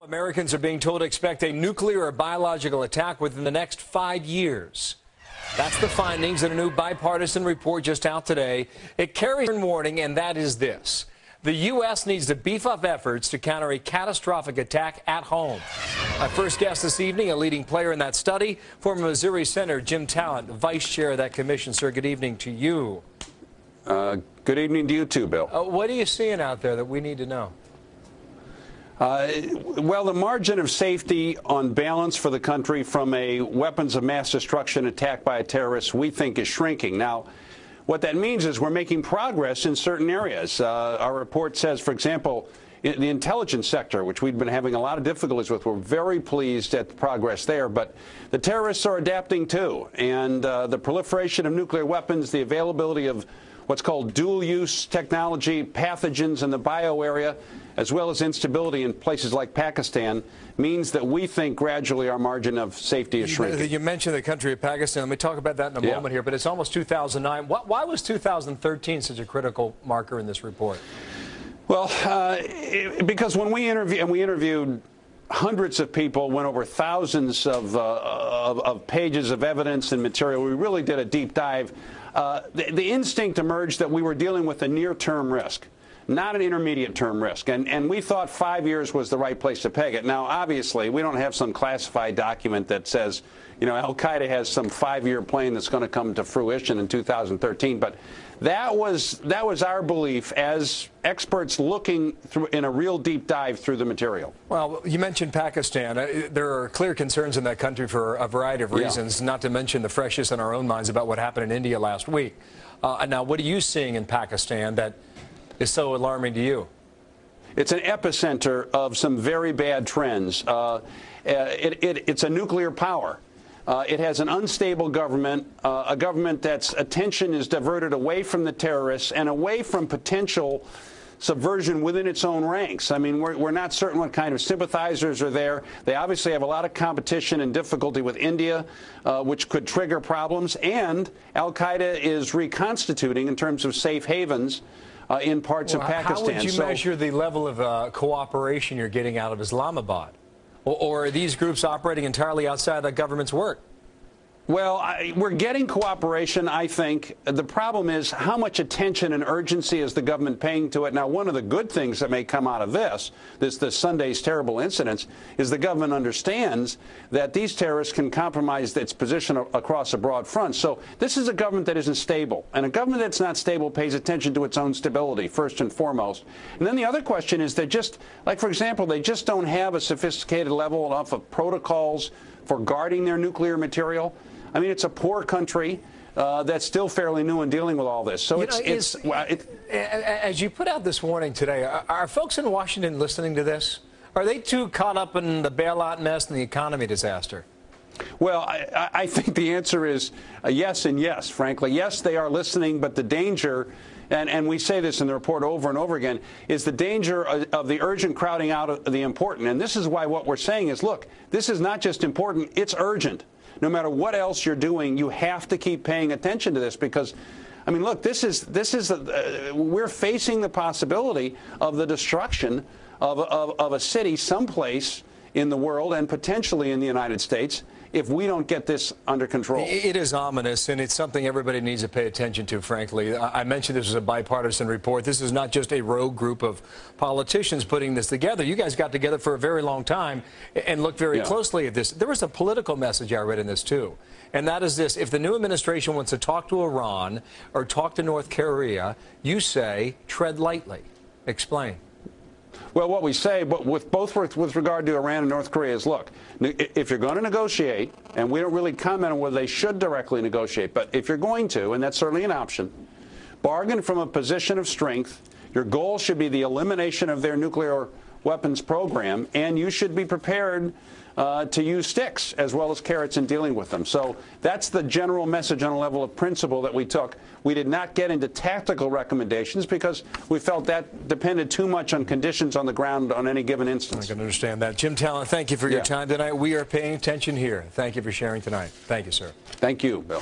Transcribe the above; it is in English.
Americans are being told to expect a nuclear or biological attack within the next 5 years. That's the findings in a new bipartisan report just out today. It carries a warning, and that is this. The U.S. needs to beef up efforts to counter a catastrophic attack at home. My first guest this evening, a leading player in that study, former Missouri Senator Jim Talent, vice chair of that commission. Sir, good evening to you. Good evening to you too, Bill. What are you seeing out there that we need to know? Well, the margin of safety on balance for the country from a weapons of mass destruction attack by a terrorist, we think, is shrinking. Now, what that means is we're making progress in certain areas. Our report says, for example, in the intelligence sector, which we've been having a lot of difficulties with, we're very pleased at the progress there. But the terrorists are adapting too. And the proliferation of nuclear weapons, the availability of what's called dual-use technology, pathogens in the bio area, as well as instability in places like Pakistan, means that we think gradually our margin of safety is shrinking. You mentioned the country of Pakistan. Let me talk about that in a moment here, but it's almost 2009. Why was 2013 such a critical marker in this report? Well, because when we interviewed hundreds of people, went over thousands of pages of evidence and material, we really did a deep dive. The instinct emerged that we were dealing with a near-term risk, not an intermediate-term risk. And we thought 5 years was the right place to peg it. Now, obviously, we don't have some classified document that says, you know, al-Qaeda has some 5-year plan that's going to come to fruition in 2013. But that was our belief as experts looking through in a real deep dive through the material. Well, you mentioned Pakistan. There are clear concerns in that country for a variety of reasons, not to mention the freshest in our own minds about what happened in India last week. Now, what are you seeing in Pakistan that is so alarming to you? It's an epicenter of some very bad trends. It's a nuclear power. It has an unstable government, a government that's attention is diverted away from the terrorists and away from potential subversion within its own ranks. I mean, we're not certain what kind of sympathizers are there. They obviously have a lot of competition and difficulty with India, which could trigger problems. And al-Qaeda is reconstituting in terms of safe havens in parts of Pakistan. How would you measure the level of cooperation you're getting out of Islamabad? Or are these groups operating entirely outside the government's work? Well, we're getting cooperation, I think. The problem is how much attention and urgency is the government paying to it. Now, one of the good things that may come out of this Sunday's terrible incidents, is the government understands that these terrorists can compromise its position across a broad front. So this is a government that isn't stable. And a government that's not stable pays attention to its own stability, first and foremost. And then the other question is that just, like, for example, they just don't have a sophisticated level enough of protocols for guarding their nuclear material. I mean, it's a poor country that's still fairly new in dealing with all this. So as you put out this warning today, are folks in Washington listening to this? Are they too caught up in the bailout mess and the economy disaster? Well, I think the answer is yes and yes, frankly. Yes, they are listening, but the danger, and we say this in the report over and over again, is the danger of the urgent crowding out of the important. And this is why what we're saying is, look, this is not just important, it's urgent. No matter what else you're doing, you have to keep paying attention to this because, I mean, look, we're facing the possibility of the destruction of a city someplace in the world and potentially in the United States if we don't get this under control. It is ominous, and it's something everybody needs to pay attention to, frankly. I mentioned this was a bipartisan report. This is not just a rogue group of politicians putting this together. You guys got together for a very long time and looked very closely at this. There was a political message I read in this, too, and that is this. If the new administration wants to talk to Iran or talk to North Korea, you say tread lightly. Explain. Well, what we say, but with regard to Iran and North Korea, is look, if you're going to negotiate, and we don't really comment on whether they should directly negotiate, but if you're going to, and that's certainly an option, bargain from a position of strength. Your goal should be the elimination of their nuclear weapons program, and you should be prepared to use sticks as well as carrots in dealing with them. So that's the general message on a level of principle that we took. We did not get into tactical recommendations because we felt that depended too much on conditions on the ground on any given instance. I can understand that. Jim Talent, thank you for your time tonight. We are paying attention here. Thank you for sharing tonight. Thank you, sir. Thank you, Bill.